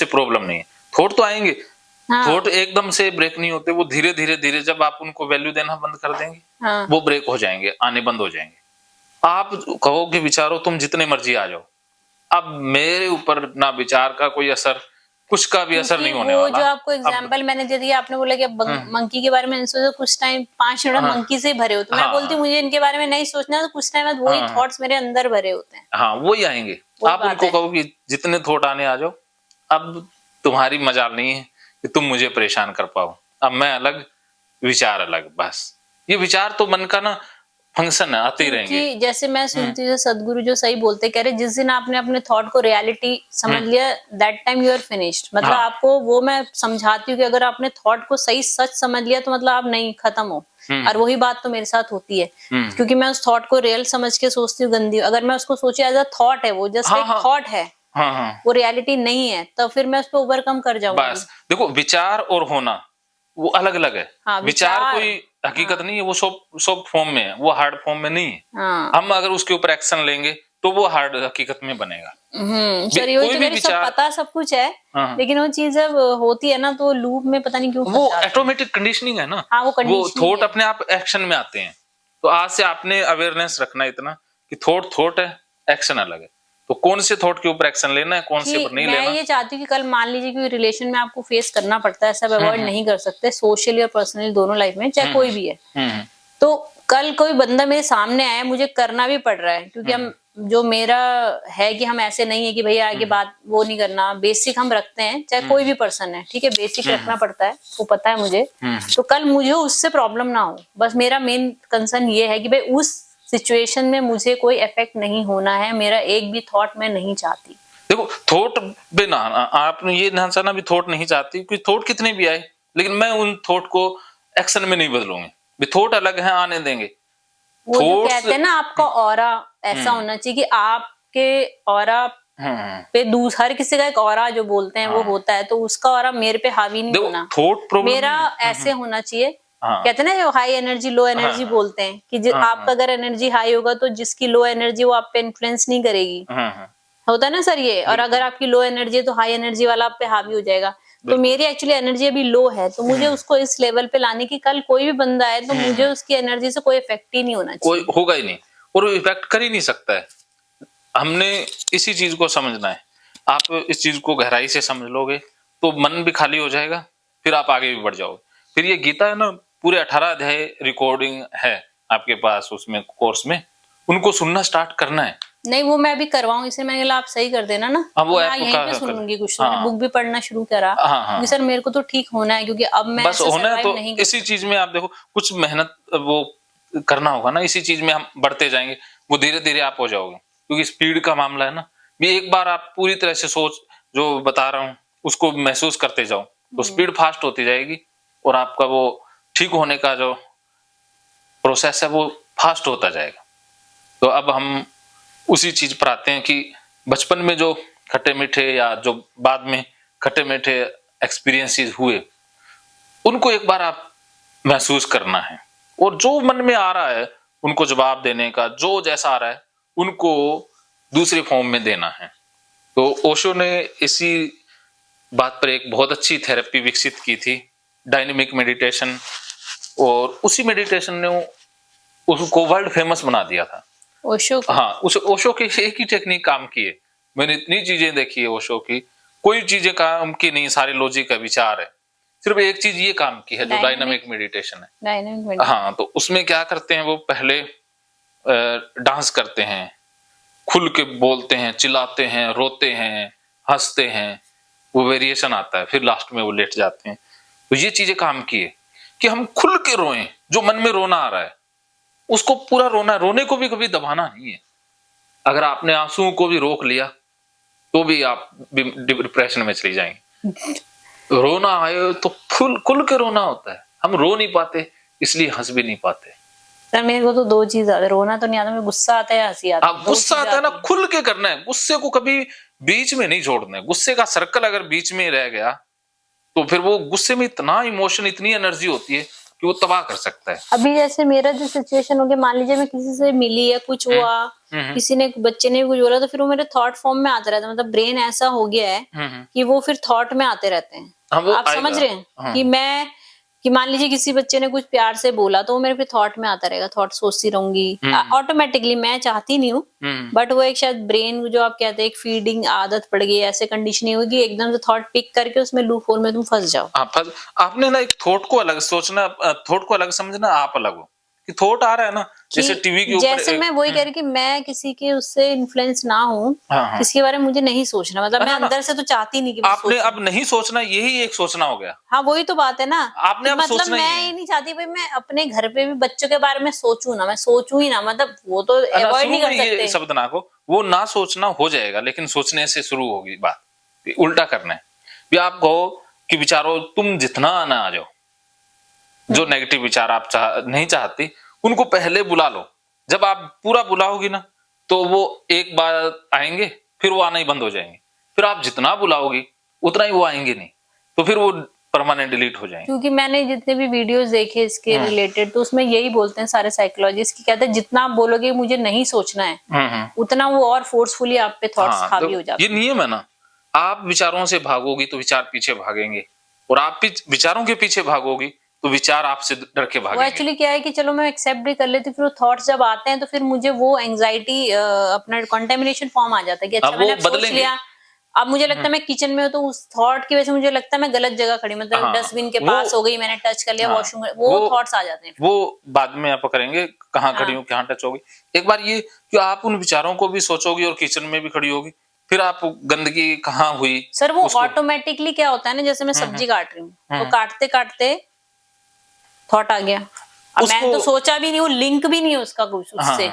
से प्रॉब्लम नहीं है। थॉट तो आएंगे, हाँ। थॉट एकदम से ब्रेक नहीं होते, वो धीरे धीरे धीरे जब आप उनको वैल्यू देना बंद कर देंगे, हाँ। वो ब्रेक हो जाएंगे, आने बंद हो जाएंगे। आप कहो कि विचारो तुम जितने मर्जी आ जाओ, अब मेरे ऊपर ना विचार का कोई असर, कुछ का भी असर नहीं होने वो वाला। जो आपको एग्जांपल मैंने दे दिया, आपने बोला कि मंकी के बारे में सोचो, कुछ टाइम 5 मिनट मंकी से भरे हो, तो मैं बोलती हूँ मुझे इनके बारे में नहीं सोचना, तो कुछ टाइम बाद वही थॉट्स मेरे अंदर भरे होते हैं। हाँ, वही आएंगे। आप उनको कहो कि जितने थॉट आने आ जाओ, अब तुम्हारी मजाल नहीं है कि तुम मुझे परेशान कर पाओ, अब मैं अलग, विचार अलग, बस ये विचार तो मन का ना फंक्शन है, आते ही रहेंगे। जैसे मैं सुनती हूँ सदगुरु जो सही बोलते, कह रहे जिस दिन आपने अपने थॉट को रियलिटी समझ लिया, that time you are finished. मतलब आपको वो मैं समझाती हूँ कि अगर आपने थॉट को सही सच समझ लिया तो मतलब आप नहीं, खत्म हो। और वही बात तो मेरे साथ होती है, क्योंकि मैं उस थॉट को रियल समझ के सोचती हूँ गंदी। अगर मैं उसको सोची एज अ थॉट है, वो जस्ट एक थॉट है, वो रियलिटी नहीं है, तो फिर मैं उसको ओवरकम कर जाऊंगी। बस देखो, विचार और होना वो अलग अलग है। हाँ, विचार कोई हकीकत नहीं है, वो सॉफ्ट फॉर्म में है, वो हार्ड फॉर्म में नहीं है। हम अगर उसके ऊपर एक्शन लेंगे तो वो हार्ड हकीकत में बनेगा। सॉरी, कोई भी विचार, सब पता सब कुछ है, लेकिन वो चीज जब होती है ना तो लूप में पता नहीं क्यों वो ऑटोमेटिक कंडीशनिंग है ना। वो थॉट अपने आप एक्शन में आते हैं। तो आज से आपने अवेयरनेस रखना इतना कि थॉट है, एक्शन अलग है। तो कौन से थॉट के ऊपर एक्शन लेना है, कौन से ऊपर नहीं लेना। मैं ये चाहती हूँ कि कल मान लीजिए कि रिलेशन में आपको फेस करना पड़ता है, सब अवॉइड नहीं कर सकते, सोशली और पर्सनली दोनों लाइफ में, चाहे कोई भी है। तो कल कोई बंदा मेरे सामने आया, मुझे करना भी पड़ रहा है, क्योंकि हम जो मेरा है कि हम ऐसे नहीं है कि भैया आगे बात वो नहीं करना, बेसिक हम रखते हैं, चाहे कोई भी पर्सन है, ठीक है, बेसिक रखना पड़ता है, वो पता है मुझे। तो कल मुझे उससे प्रॉब्लम ना हो, बस मेरा मेन कंसर्न ये है कि भाई उस सिचुएशन में मुझे कोई इफेक्ट नहीं होना है, मेरा एक भी थॉट मैं नहीं चाहती। देखो, थॉट बिना आपने ये ना चाहना भी थॉट नहीं चाहती, क्योंकि थॉट कितने भी आए, लेकिन मैं उन थॉट को एक्शन में नहीं बदलूंगी। थॉट अलग है, आने देंगे। वो जो कहते हैं ना, आपका ऑरा ऐसा होना चाहिए कि आपके ऑरा पे हर किसी का एक ऑरा जो बोलते हैं वो होता है, तो उसका ऑरा मेरे पे हावी नहीं होना, मेरा ऐसे होना चाहिए। कहते हैं ना जो हाई एनर्जी लो एनर्जी बोलते हैं कि आपका अगर एनर्जी हाई होगा तो जिसकी लो एनर्जी वो आप पे इन्फ्लुएंस नहीं करेगी, होता है ना सर ये। और अगर आपकी लो एनर्जी है तो हाई एनर्जी वाला आप पे हावी हो जाएगा। तो मेरी एक्चुअली एनर्जी अभी लो है, तो मुझे उसको इस लेवल पे लाने की, कल कोई भी बंदा है तो मुझे उसकी एनर्जी से कोई इफेक्ट ही नहीं होना चाहिए, कोई होगा ही नहीं, और वो इफेक्ट कर ही नहीं सकता है। हमने इसी चीज को समझना है। आप इस चीज को गहराई से समझ लोगे तो मन भी खाली हो जाएगा, फिर आप आगे भी बढ़ जाओगे। फिर ये गीता है ना, पूरे 18 अध्याय रिकॉर्डिंग है आपके पास, उसमें कोर्स में उनको सुनना स्टार्ट करना है। नहीं, वो मैं अभी करवाऊं, इसलिए मैंने कहा आप सही कर देना ना, अब वो मैं यहीं पे सुनूंगी कुछ तो। बुक भी पढ़ना शुरू करा, क्योंकि सर मेरे को तो ठीक होना है, क्योंकि अब मैं बस होना है। तो इसी चीज में आप देखो, कुछ मेहनत वो करना होगा ना, इसी चीज में हम बढ़ते जाएंगे, वो धीरे धीरे आप हो जाओगे। क्योंकि स्पीड का मामला है ना, भी एक बार आप पूरी तरह से सोच जो बता रहा हूँ उसको महसूस करते जाओ, तो स्पीड फास्ट होती जाएगी, और आपका वो ठीक होने का जो प्रोसेस है वो फास्ट होता जाएगा। तो अब हम उसी चीज पर आते हैं कि बचपन में जो खट्टे मीठे या जो बाद में खट्टे मीठे एक्सपीरियंसेस हुए, उनको एक बार आप महसूस करना है, और जो मन में आ रहा है उनको जवाब देने का, जो जैसा आ रहा है उनको दूसरे फॉर्म में देना है। तो ओशो ने इसी बात पर एक बहुत अच्छी थेरेपी विकसित की थी, डायनेमिक मेडिटेशन, और उसी मेडिटेशन ने उसको वर्ल्ड फेमस बना दिया था। ओशो को? हाँ, उस ओशो की एक ही टेक्निक काम की है। मैंने इतनी चीजें देखी है ओशो की, कोई चीजें काम की नहीं, सारे लॉजिक का विचार है, सिर्फ एक चीज ये काम की है जो डायनामिक मेडिटेशन है। हाँ, तो उसमें क्या करते हैं, वो पहले डांस करते हैं, खुल के बोलते हैं, चिल्लाते हैं, रोते हैं, हंसते हैं, वो वेरिएशन आता है, फिर लास्ट में वो लेट जाते हैं। तो ये चीजें काम की है कि हम खुल के रोएं, जो मन में रोना आ रहा है उसको पूरा रोना है, रोने को भी कभी दबाना नहीं है। अगर आपने आंसुओं को भी रोक लिया तो भी आप डिप्रेशन में चली जाएंगे। रोना आए तो खुल के रोना होता है, हम रो नहीं पाते इसलिए हंस भी नहीं पाते। सर मेरे को तो दो चीज आता है, रोना तो नहीं आता, मुझे गुस्सा आता है, हंसी आता है। गुस्सा आता है ना, खुल के करना है, गुस्से को कभी बीच में नहीं छोड़ना है। गुस्से का सर्कल अगर बीच में रह गया तो फिर वो गुस्से में इतना इमोशन, इतनी एनर्जी होती है, कि वो तबाह कर सकता है। अभी जैसे मेरा जो सिचुएशन हो गया, मान लीजिए मैं किसी से मिली या कुछ हुआ, किसी ने बच्चे ने कुछ बोला, तो फिर वो मेरे थॉट फॉर्म में आता रहता है। मतलब ब्रेन ऐसा हो गया है कि वो फिर थॉट में आते रहते हैं। आप समझ रहे हैं कि मान लीजिए किसी बच्चे ने कुछ प्यार से बोला तो वो मेरे पे थॉट में आता रहेगा, थॉट सोचती रहूंगी ऑटोमेटिकली। मैं चाहती नहीं हूँ, बट वो एक शायद ब्रेन जो आप कहते हैं एक फीडिंग आदत पड़ गई, ऐसे कंडीशनिंग होगी एकदम से थॉट पिक करके उसमें लूप होल में तुम फंस जाओ। आपने ना एक थॉट को अलग सोचना, थॉट को अलग समझना, आप अलग हो कि थॉट आ रहा है ना, जैसे टीवी के ऊपर जैसे मैं वही कह रही कि मैं किसी के उससे इन्फ्लुएंस ना हूँ, किसी के बारे में मुझे नहीं सोचना। मतलब मैं अंदर से तो चाहती नहीं कि आपने अब नहीं सोचना, यही एक सोचना हो गया। हाँ वही तो बात है ना, आपने अब मतलब मैं ये नहीं चाहती भाई मैं अपने घर पे भी बच्चों के बारे में सोचूं ना, मैं सोचूं ही ना, मतलब वो तो अवॉइड नहीं कर सकते। शब्द ना को वो ना सोचना हो जाएगा, लेकिन सोचने से शुरू होगी बात, उल्टा करना है। भी आप कहो कि विचारों तुम जितना ना आ जाओ, जो नेगेटिव विचार आप नहीं चाहती उनको पहले बुला लो। जब आप पूरा बुलाओगी ना तो वो एक बार आएंगे, फिर वो आना ही बंद हो जाएंगे। फिर आप जितना बुलाओगी उतना ही वो आएंगे नहीं, तो फिर वो परमानेंट डिलीट हो जाएंगे। क्योंकि मैंने जितने भी वीडियोस देखे इसके रिलेटेड, तो उसमें यही बोलते हैं सारे साइकोलॉजिस्ट की, कहते हैं जितना आप बोलोगे मुझे नहीं सोचना है, उतना वो और फोर्सफुली आप पे थॉट्स हावी हो जाते हैं। ये नियम है ना, आप विचारों से भागोगी तो विचार पीछे भागेंगे, और आप विचारों के पीछे भागोगी तो विचार आपसे डर के भागेंगे। वो एक्चुअली क्या है कि चलो मैं एक्सेप्ट भी कर लेती, फिर वो थॉट्स जब आते हैं तो फिर मुझे वो एंजाइटी अपना कंटेमिनेशन फॉर्म आ जाता है कि अच्छा मैंने सोच लिया, अब मुझे लगता है मैं किचन में हूँ तो उस थॉट की वजह से मुझे लगता है मैं गलत जगह खड़ी, मतलब डस्टबिन के पास हो गई, मैंने टच कर लिया वॉशरूम, वो थॉट्स आ जाते हैं। वो बाद में आप करेंगे कहाँ खड़ी हूँ, कहाँ टच होगी। एक बार ये कि आप उन विचारों को भी सोचोगी और किचन में भी खड़ी होगी, फिर आप गंदगी कहाँ हुई सर वो ऑटोमेटिकली क्या होता है ना, जैसे मैं सब्जी काट रही हूँ तो काटते काटते थॉट आ गया, अब मैंने तो सोचा भी नहीं, वो लिंक भी नहीं है उसका कुछ उससे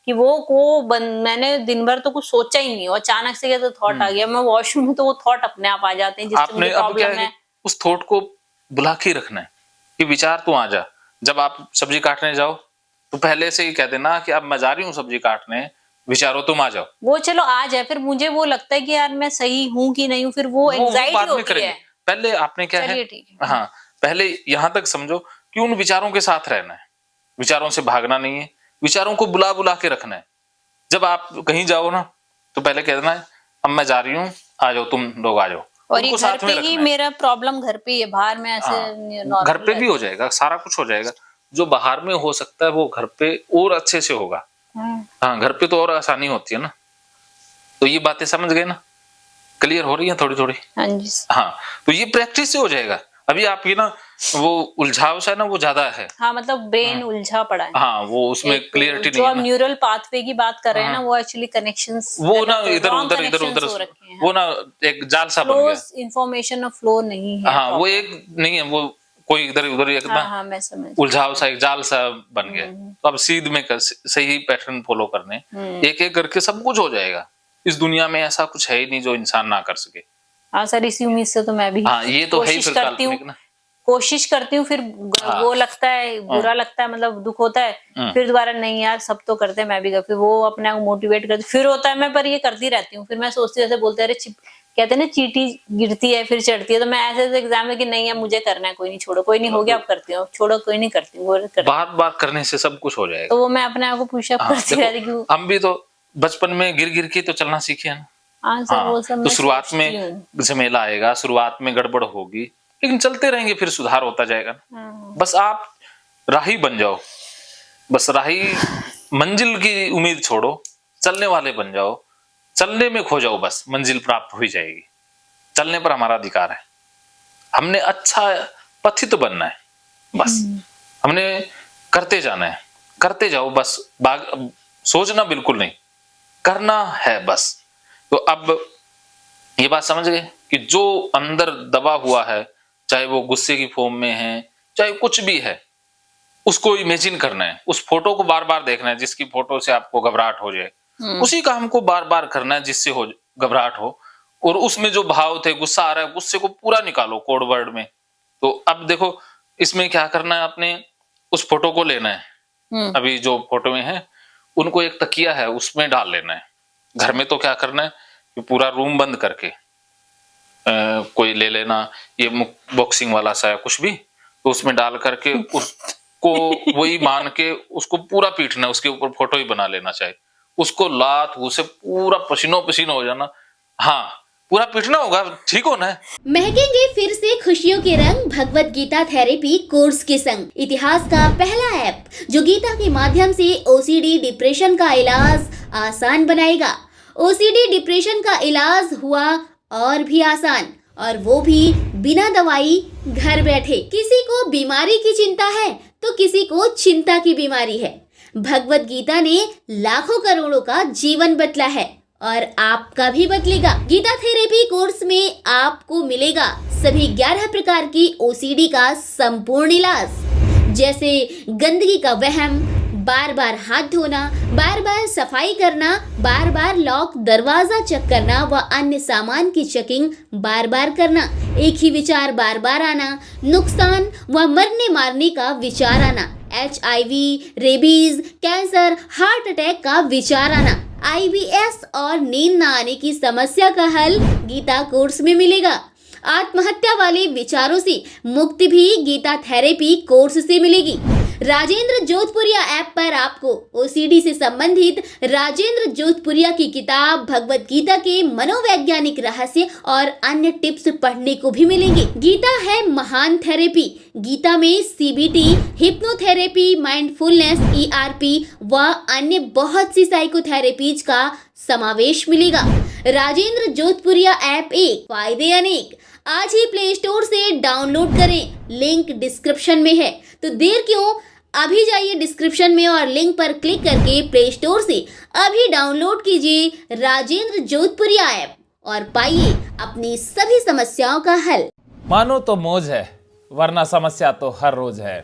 कि मैंने दिन भर तो कुछ सोचा ही नहीं, और अचानक से क्या तो थॉट आ गया, मैं वॉशरूम में तो वो थॉट अपने आप आ जाते हैं जिससे मुझे प्रॉब्लम है। उस थॉट को बुला के रखना है कि विचार तू आ जा। जब आप सब्जी काटने जाओ तो पहले से ही कह देना कि अब मैं जा रही हूँ सब्जी काटने, विचारों तुम आ जाओ। वो चलो आ जाए, फिर मुझे वो लगता है कि यार मैं सही हूँ कि नहीं हूँ, फिर वो एंजाइटी होती है। पहले आपने क्या है, हाँ पहले यहाँ तक समझो कि उन विचारों के साथ रहना है, विचारों से भागना नहीं है, विचारों को बुला बुला के रखना है। जब आप कहीं जाओ ना तो पहले कह देना है अब मैं जा रही हूँ, आ जाओ तुम लोग, आ जाओ। और ये घर पे ही मेरा प्रॉब्लम घर पे ही है, बाहर में ऐसे घर पे भी हो जाएगा, सारा कुछ हो जाएगा। जो बाहर में हो सकता है वो घर पे और अच्छे से होगा। हाँ घर पे तो और आसानी होती है ना। तो ये बातें समझ गए ना, क्लियर हो रही है थोड़ी थोड़ी? हाँ तो ये प्रैक्टिस से हो जाएगा। अभी आपकी ना वो उलझाव सा है ना, वो ज्यादा है। हाँ मतलब ब्रेन उलझा पड़ा है। हाँ वो उसमें क्लियरिटी नहीं है। जो आप न्यूरल पाथवे की बात कर रहे हैं ना, वो एक्चुअली कनेक्शंस, वो ना इधर उधर वो ना एक जाल सा बन गया, इंफॉर्मेशन ऑफ फ्लो नहीं है। हाँ वो एक नहीं है, वो कोई इधर उधर एक उलझाव सा एक जाल सा बन गया। तो अब सीध में सही पैटर्न फॉलो करने, एक एक करके सब कुछ हो जाएगा। इस दुनिया में ऐसा कुछ है ही नहीं जो इंसान ना कर सके। हाँ सर, इसी उम्मीद से तो मैं भी ये तो कोशिश करती हूँ, फिर वो लगता है बुरा लगता है, मतलब दुख होता है, फिर दोबारा नहीं यार सब तो करते हैं मैं भी कर, फिर वो अपने आप मोटिवेट करती, फिर होता है मैं पर ये करती रहती हूँ। फिर मैं सोचती जैसे बोलते हैं अरे कहते हैं ना चींटी गिरती है फिर चढ़ती है, तो मैं ऐसे एग्जाम है कि नहीं है मुझे करना है, कोई नहीं छोड़ो, कोई नहीं हो गया अब करती हूँ, छोड़ो कोई नहीं करती हूँ, बार बार करने से सब कुछ हो जाएगा। तो वो मैं अपने आप को पुशअप करती रहती हूँ। हम भी तो बचपन में गिर गिर के तो चलना सीखे हैं। वो सब तो शुरुआत में झमेला आएगा, शुरुआत में गड़बड़ होगी, लेकिन चलते रहेंगे फिर सुधार होता जाएगा। बस आप राही बन जाओ, बस राही मंजिल की उम्मीद छोड़ो, चलने वाले बन जाओ, चलने में खो जाओ, बस मंजिल प्राप्त हो जाएगी। चलने पर हमारा अधिकार है, हमने अच्छा पथित बनना है, बस हमने करते जाना है, करते जाओ, बस सोचना बिल्कुल नहीं, करना है बस। तो अब ये बात समझ गए कि जो अंदर दबा हुआ है, चाहे वो गुस्से की फॉर्म में है, चाहे कुछ भी है, उसको इमेजिन करना है, उस फोटो को बार बार देखना है जिसकी फोटो से आपको घबराहट हो जाए, उसी काम को बार बार करना है जिससे हो घबराहट हो, और उसमें जो भाव थे, गुस्सा आ रहा है, गुस्से को पूरा निकालो कोड वर्ड में। तो अब देखो इसमें क्या करना है, आपने उस फोटो को लेना है, अभी जो फोटो में है उनको एक तकिया है उसमें डाल लेना है। घर में तो क्या करना है कि पूरा रूम बंद करके कोई ले लेना ये बॉक्सिंग वाला सा है कुछ भी, तो उसमें डाल करके उसको वही मान के उसको पूरा पीटना, उसके ऊपर फोटो ही बना लेना चाहिए, उसको लात उसे पूरा पसीनो पसीनो हो जाना, हाँ पूरा पीटना होगा, ठीक होना है। महकेंगे फिर से खुशियों के रंग भगवत गीता थेरेपी कोर्स के संग। इतिहास का पहला ऐप जो गीता के माध्यम से ओसीडी डिप्रेशन का इलाज आसान बनाएगा। ओसीडी डिप्रेशन का इलाज हुआ और भी आसान, और वो भी बिना दवाई, घर बैठे। किसी को बीमारी की चिंता है तो किसी को चिंता की बीमारी है। भगवत गीता ने लाखों करोड़ों का जीवन बदला है और आपका भी बदलेगा। गीता थेरेपी कोर्स में आपको मिलेगा सभी 11 प्रकार की ओसीडी का संपूर्ण इलाज, जैसे गंदगी का वहम, बार बार हाथ धोना, बार बार सफाई करना, बार बार लॉक दरवाजा चेक करना व अन्य सामान की चेकिंग बार बार करना, एक ही विचार बार बार आना, नुकसान व मरने मारने का विचार आना, HIV, rabies, cancer, heart attack का विचार आना, IBS और नींद न आने की समस्या का हल गीता कोर्स में मिलेगा। आत्महत्या वाले विचारों से मुक्ति भी गीता थेरेपी कोर्स से मिलेगी। राजेंद्र जोधपुरिया ऐप पर आपको ओसीडी से संबंधित राजेंद्र जोधपुरिया की किताब भगवत गीता के मनोवैज्ञानिक रहस्य और अन्य टिप्स पढ़ने को भी मिलेंगे। गीता है महान थेरेपी। गीता में CBT, हिप्नोथेरेपी, माइंडफुलनेस, ERP व अन्य बहुत सी साइकोथेरेपीज का समावेश मिलेगा। राजेंद्र जोधपुरिया ऐप एक, फायदे अनेक। आज ही प्ले स्टोर से डाउनलोड करें, लिंक डिस्क्रिप्शन में है। तो देर क्यों, अभी जाइए डिस्क्रिप्शन में और लिंक पर क्लिक करके प्ले स्टोर से अभी डाउनलोड कीजिए राजेंद्र जोधपुरिया ऐप और पाइए अपनी सभी समस्याओं का हल। मानो तो मौज है, वरना समस्या तो हर रोज है।